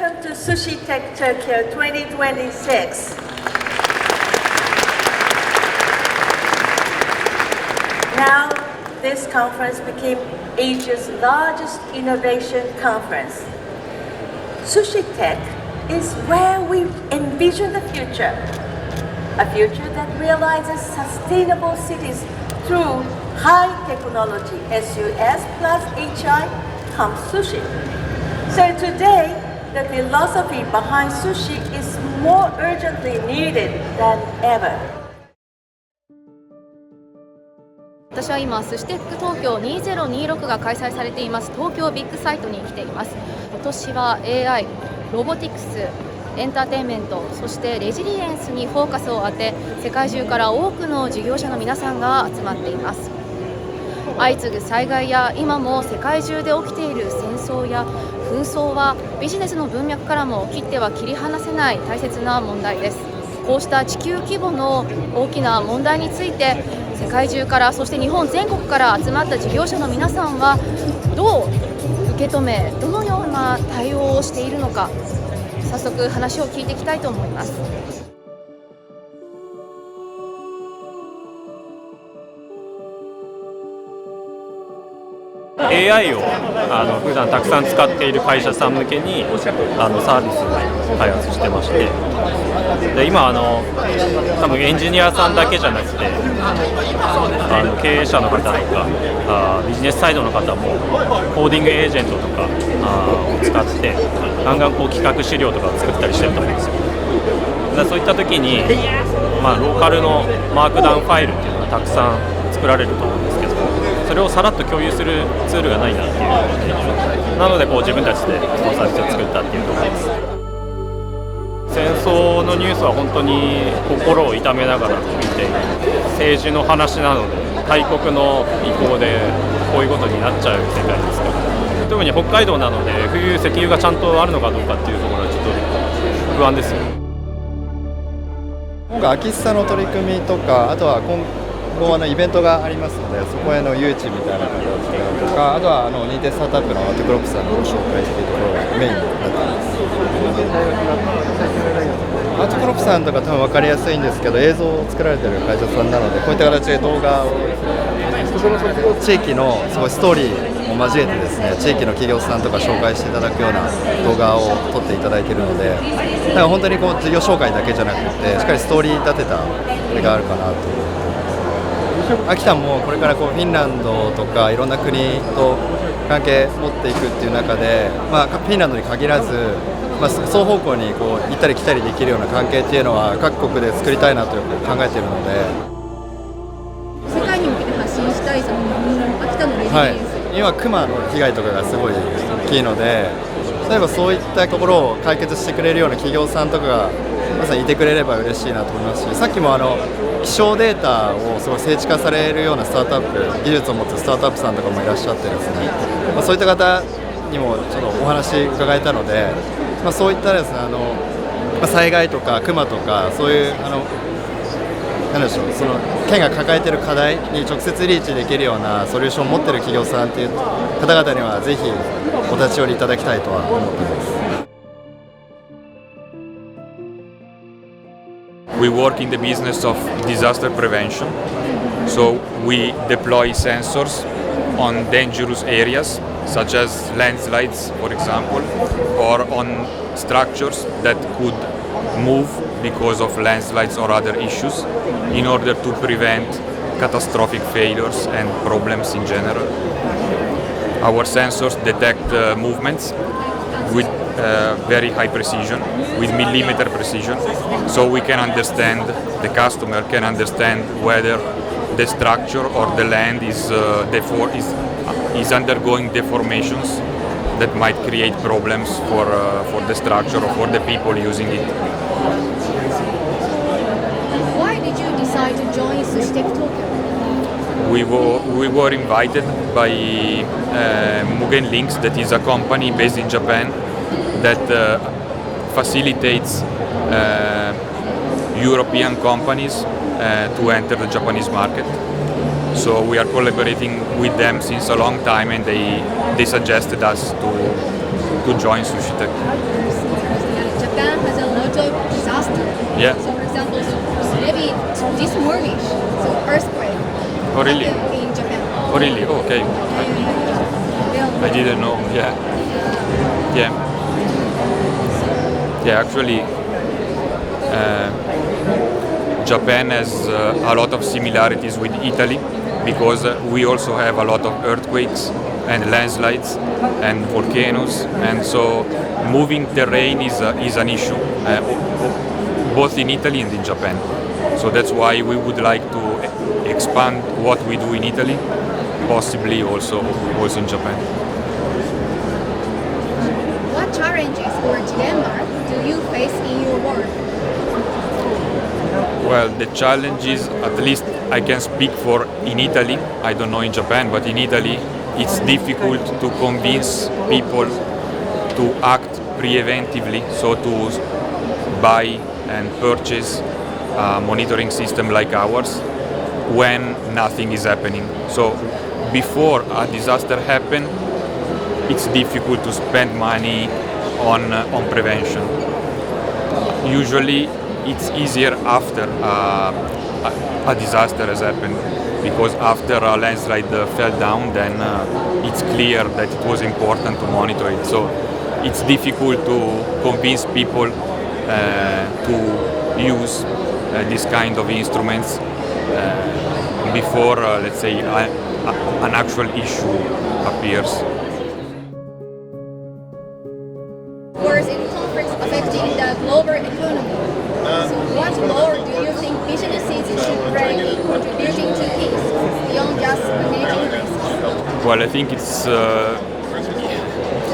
Welcome to SusHi Tech Tokyo 2026. Now, this conference became Asia's largest innovation conference. SusHi Tech is where we envision the future, a future that realizes sustainable cities through high technology, SUS plus HI comes sushi. So today, the philosophy behind sushi is more urgently needed than ever. 私は今、SusHi Tech Tokyo 2026が開催されています東京ビッグサイトに来ています。今年は AI、ロボティクス、エンターテインメント、そしてレジリエンスにフォーカスを当て、世界中から多くの事業者の皆さんが集まっています。相次ぐ災害や今も世界中で起きている戦争や紛争はビジネスの文脈からも切っては切り離せない大切な問題です。こうした地球規模の大きな問題について世界中から、そして日本全国から集まった事業者の皆さんはどう受け止め、どのような対応をしているのか、早速話を聞いていきたいと思います。AI を普段たくさん使っている会社さん向けにサービスを開発してまして、で今多分エンジニアさんだけじゃなくて経営者の方とかビジネスサイドの方もコーディングエージェントとかを使ってガンガンこう企画資料とかを作ったりしてると思うんですよ。だからそういった時に、ローカルのマークダウンファイルっていうのがたくさん作られると思うんですけど、それをさらっと共有するツールがないなっていうなのでこう自分たちでそのサービスを作ったっていうところです。戦争のニュースは本当に心を痛めながら見ている政治の話なので、大国の意向でこういうことになっちゃう世界ですから、特に北海道なので冬石油がちゃんとあるのかどうかっていうところはちょっと不安ですよ。今回秋久の取り組みとか、あとは今後イベントがありますので、そこへの誘致みたいな形とか、あとは認定スタートアップのテクロップさんのご紹介しているところがメインになっています。テクロップさんとか多分分かりやすいんですけど、映像を作られている会社さんなので、こういった形で動画を地域のすごいストーリーを交えてですね、地域の企業さんとか紹介していただくような動画を撮っていただいているので、だから本当にこう事業紹介だけじゃなくて、しっかりストーリー立てたこれがあるかなと。秋田もこれからこうフィンランドとかいろんな国と関係持っていくっていう中で、フィンランドに限らず、双方向にこう行ったり来たりできるような関係っていうのは各国で作りたいなとよく考えているので、世界に向けて発信したいその秋田のレジリエンス、今クマの被害とかがすごい大きいので、例えばそういったところを解決してくれるような企業さんとかがまさにいてくれれば嬉しいなと思いますし、さっきも気象データをすごい精緻化されるようなスタートアップ、技術を持つスタートアップさんとかもいらっしゃってですね、そういった方にもちょっとお話伺えたので、そういったですね災害とかクマとかそういうなんでしょう、その県が抱えている課題に直接リーチできるようなソリューションを持っている企業さんという方々にはぜひお立ち寄りいただきたいとは思っています。We work in the business of disaster prevention, so we deploy sensors on dangerous areas such as landslides, for example, or on structures that could move because of landslides or other issues in order to prevent catastrophic failures and problems in general. Our sensors detect movements with very high precision, with millimeter precision, so we can understand, the customer can understand whether the structure or the land is undergoing deformations that might create problems for the structure or for the people using it. Why did you decide to join SusHi Tech Tokyo? We were invited by Mugen Links, that is a company based in Japan that facilitates European companies to enter the Japanese market. So we are collaborating with them since a long time, and they suggested us to to join SusHi Tech. Japan has a lot of disaster. Yeah. So for example, maybe this morning, so earthquake Oh, really? happened in Japan. Oh, really? Oh, okay. I didn't know. Yeah. Yeah. Yeah, actually, Japan has a lot of similarities with Italy because we also have a lot of earthquakes and landslides and volcanoes, and so moving terrain is an issue both in Italy and in Japan. So that's why we would like to expand what we do in Italy, possibly also in Japan. What challenges or dilemma do you face in your work? Well, the challenge is, at least I can speak for in Italy, I don't know in Japan, but in Italy it's difficult to convince people to act preventively, so to buy and purchase a monitoring system like ours when nothing is happening. So before a disaster happens, it's difficult to spend money on prevention. Usually it's easier after a disaster has happened, because after a landslide fell down, then it's clear that it was important to monitor it. So it's difficult to convince people to use this kind of instruments before, let's say, an actual issue appears. Wars in conflicts affecting the global economy. So what role do you think businesses should play in contributing to peace beyond just managing risks? Well, I think it's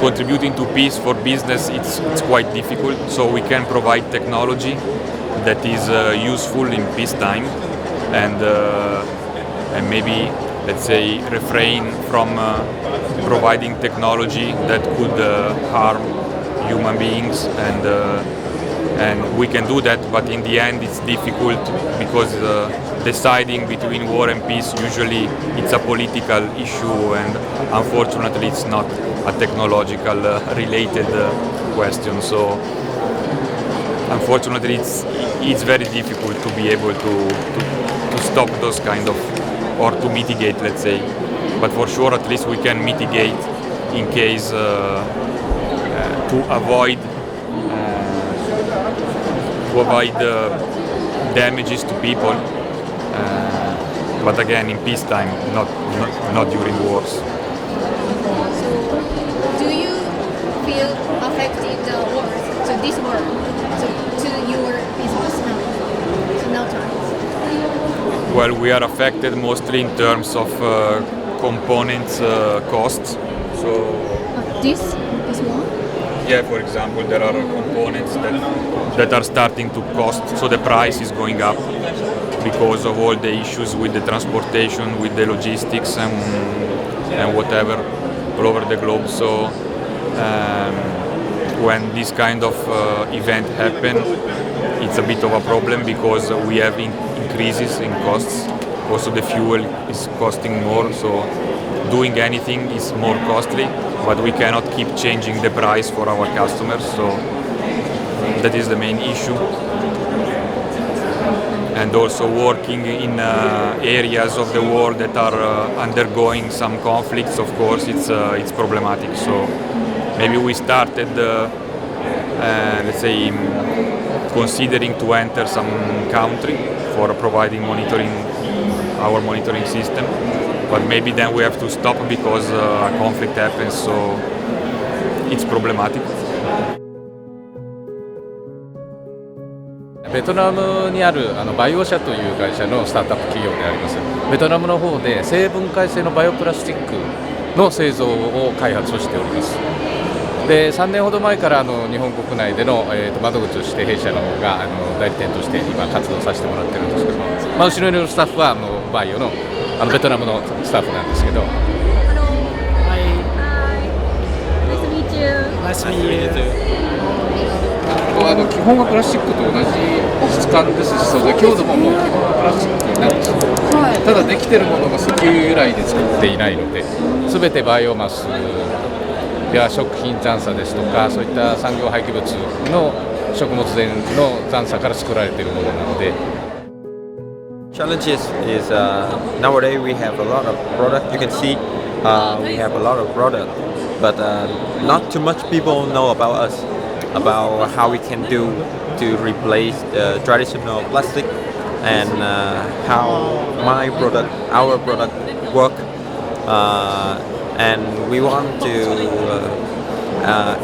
contributing to peace for business. It's quite difficult. So we can provide technology that is useful in peacetime, and maybe, let's say, refrain from providing technology that could harm human beings, and we can do that, but in the end it's difficult because deciding between war and peace, usually it's a political issue, and unfortunately it's not a technological related question. So unfortunately it's very difficult to be able to stop those kind of, or to mitigate, let's say. But for sure, at least we can mitigate in case to avoid damages to people, but again in peacetime, not during wars. So do you feel affected the wars to this world, to your business now? So now times. Well, we are affected mostly in terms of components costs. So This one? yeah, for example, there are components that are starting to cost, so the price is going up because of all the issues with the transportation, with the logistics and whatever all over the globe. So when this kind of event happen, it's a bit of a problem because we have increases in costs. Also the fuel is costing more, so doing anything is more costly, but we cannot keep changing the price for our customers, so that is the main issue. And also working in areas of the world that are undergoing some conflicts, of course, it's problematic. So maybe we started, let's say, considering to enter some country for providing our monitoring system, but maybe then we have to stop because a conflict happens, so it's problematic. ベトナムにあるバイオ社という会社のスタートアップ企業であります。ベトナムの方で生分解性のバイオプラスチックの製造を開発をしております。で3年ほど前から日本国内での、窓口として弊社の方が代理店として今活動させてもらってるんですけども、後ろにいるスタッフはバイオのベトナムのスタッフなんですけど。基本はプラスチックと同じ質感ですし、それで強度ももう基本はプラスチックなんですけど、ただできてるものが石油由来で作っていないので、全てバイオマスや食品残差ですとか、そういった産業廃棄物の食物繊維の残差から作られているものなので。Challenges is nowadays we have a lot of product. You can see we have a lot of product, but not too much people know about us, about how we can do to replace the traditional plastic and how our product work. And we want to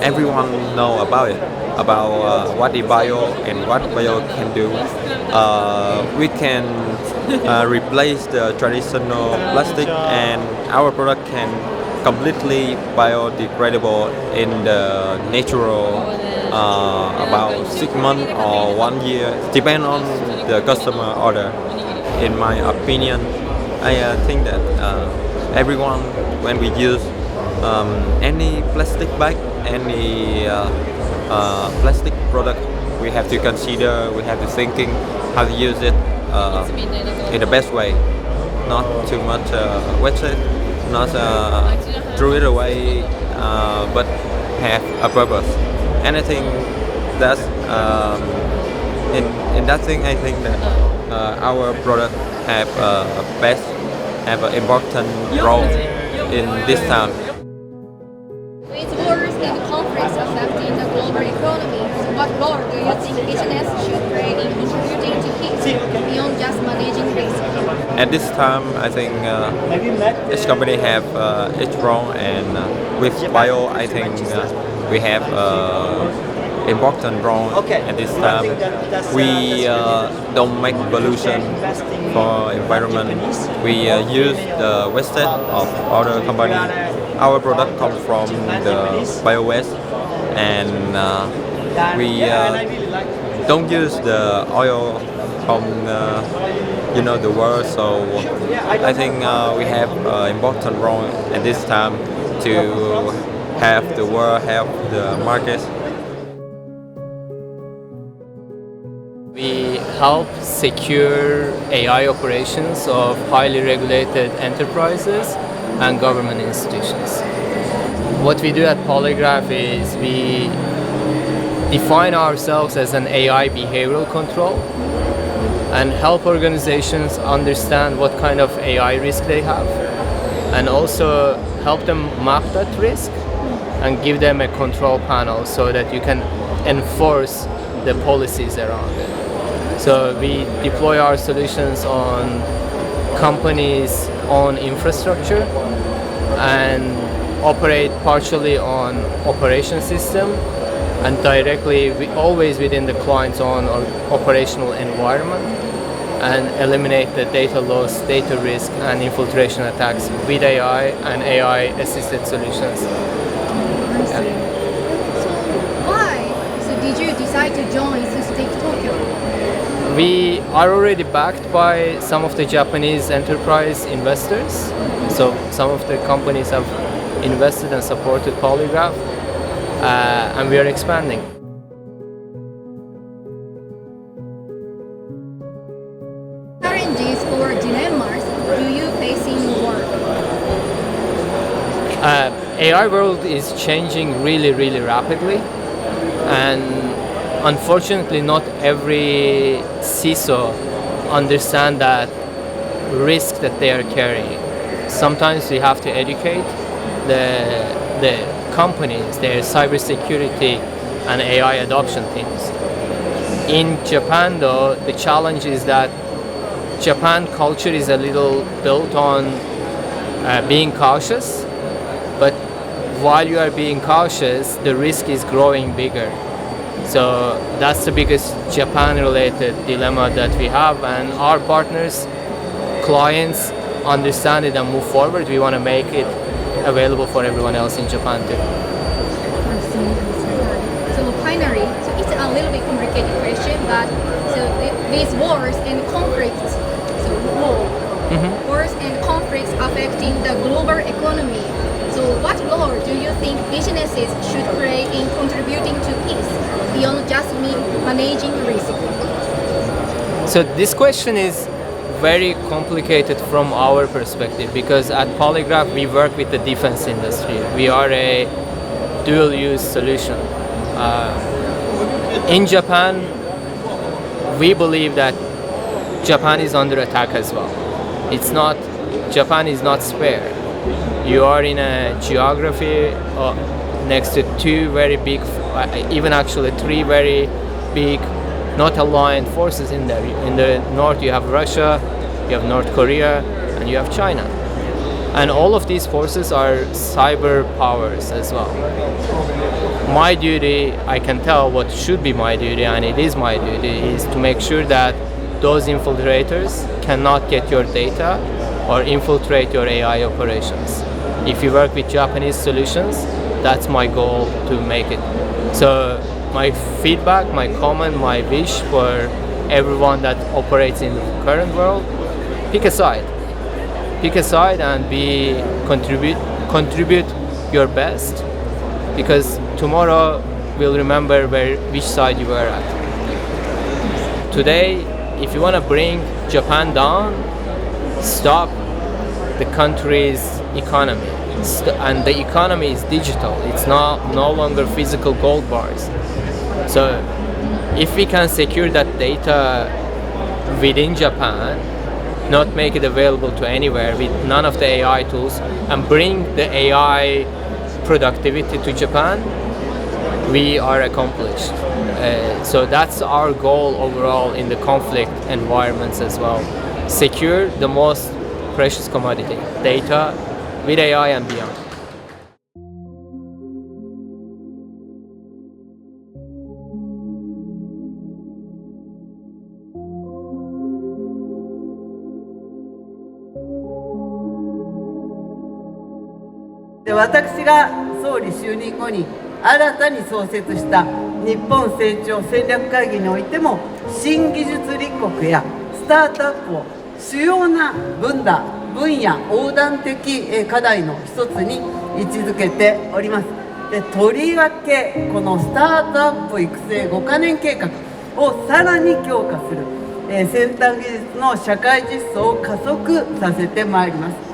everyone know about it, about what the bio and what bio can do. We can replace the traditional plastic, and our product can completely biodegradable in the natural about 6 months or 1 year, depend on the customer order. In my opinion, I think that everyone, when we use any plastic bag, any plastic product, we have to consider, we have to thinking how to use it in the best way, not too much waste it, not throw it away, but have a purpose. Anything that's in that thing, I think that our product have an important role in this time. With wars and conflicts affecting the global economy, so what role do you think business should play in contributing to peace beyond just managing risk? At this time, I think each company have its role, and with bio, I think we have important role at this time. We don't make pollution for environment. We use the waste of other company. Our product comes from the bio waste, and we don't use the oil from the world. So I think we have important role at this time to have the world help the market. We help secure AI operations of highly regulated enterprises and government institutions. What we do at Polygraph is we define ourselves as an AI behavioral control and help organizations understand what kind of AI risk they have, and also help them map that risk and give them a control panel so that you can enforce the policies around it. So we deploy our solutions on companies' own infrastructure and operate partially on operation system and directly always within the client's own operational environment, and eliminate the data loss, data risk, and infiltration attacks with AI and AI-assisted solutions. So why? So did you decide to join SusHi Tech Tokyo? We are already backed by some of the Japanese enterprise investors. So some of the companies have invested and supported Polygraph, and we are expanding. Challenges or dilemmas do you face in your work? AI world is changing really, really rapidly, and unfortunately not every CISO understand that risk that they are carrying. Sometimes we have to educate the companies, their cybersecurity and AI adoption teams. In Japan though, the challenge is that Japan culture is a little built on being cautious, but while you are being cautious, the risk is growing bigger. So that's the biggest Japan-related dilemma that we have, and our partners, clients understand it and move forward. We want to make it available for everyone else in Japan too. So finally, so it's a little bit complicated question, but so these wars and conflicts, so wars and conflicts affecting the global economy. So what role do you think businesses should play in contributing to peace beyond just managing risk? So this question is very complicated from our perspective, because at Polygraph we work with the defense industry. We are a dual-use solution. In Japan, we believe that Japan is under attack as well. Japan is not spare. You are in a geography next to two very big, even actually three very big, not aligned forces in there. In the north you have Russia, you have North Korea, and you have China. And all of these forces are cyber powers as well. My duty, I can tell what should be my duty, and it is my duty, is to make sure that those infiltrators cannot get your data or infiltrate your AI operations. If you work with Japanese solutions, that's my goal to make it. So my feedback, my comment, my wish for everyone that operates in the current world, pick a side and contribute your best, because tomorrow we'll remember which side you were at. Today, if you want to bring Japan down, stop the country's economy. And the economy is digital. It's no longer physical gold bars. So if we can secure that data within Japan, not make it available to anywhere with none of the AI tools, and bring the AI productivity to Japan, we are accomplished. So that's our goal overall in the conflict environments as well. Secure the most precious commodity, data, with AI and beyond. 私が総理就任後に新たに創設した日本成長戦略会議においても、新技術立国やスタートアップを主要な分野横断的課題の一つに位置づけております。で、とりわけこのスタートアップ育成5カ年計画をさらに強化する、先端技術の社会実装を加速させてまいります。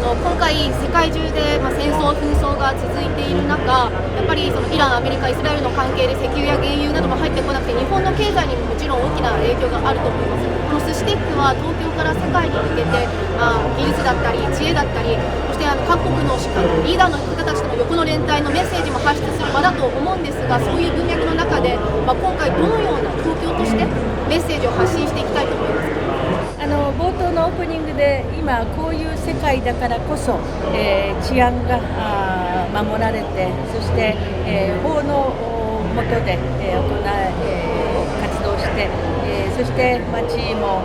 今回、世界中で戦争、紛争が続いている中、やっぱりそのイラン、アメリカ、イスラエルの関係で石油や原油なども入ってこなくて、日本の経済にももちろん大きな影響があると思います。このSusHi Techは東京から世界に向けて、技術だったり、知恵だったり、そして各国のリーダーの方たちとの横の連帯のメッセージも発出する場だと思うんですが、そういう文脈の中で、今回どのような東京としてメッセージを発信していきたいと思いますか。冒頭のオープニングで今こういう世界だからこそ、治安が守られて、そして、法の下で、活動して、そして街も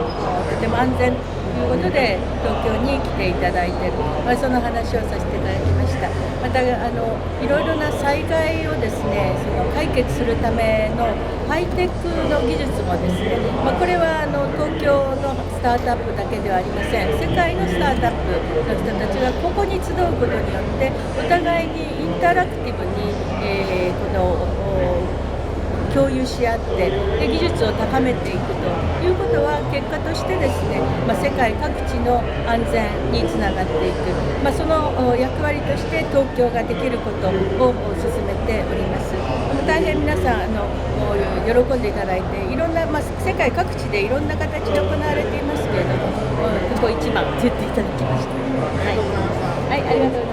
とても安全ということで東京に来ていただいている、その話をさせていただきました。またいろいろな災害をですね、その解決するためのハイテクの技術もですね、これは東京のスタートアップだけではありません。世界のスタートアップの人たちがここに集うことによってお互いにインタラクティブに、この共有し合って技術を高めていくということは結果としてですね、世界各地の安全につながっていく、その役割として東京ができることを進めております。大変皆さん喜んでいただいて、いろんな、世界各地でいろんな形で行われていますけれども、ここ一番と言っていただきました。はい、ありがとうございます。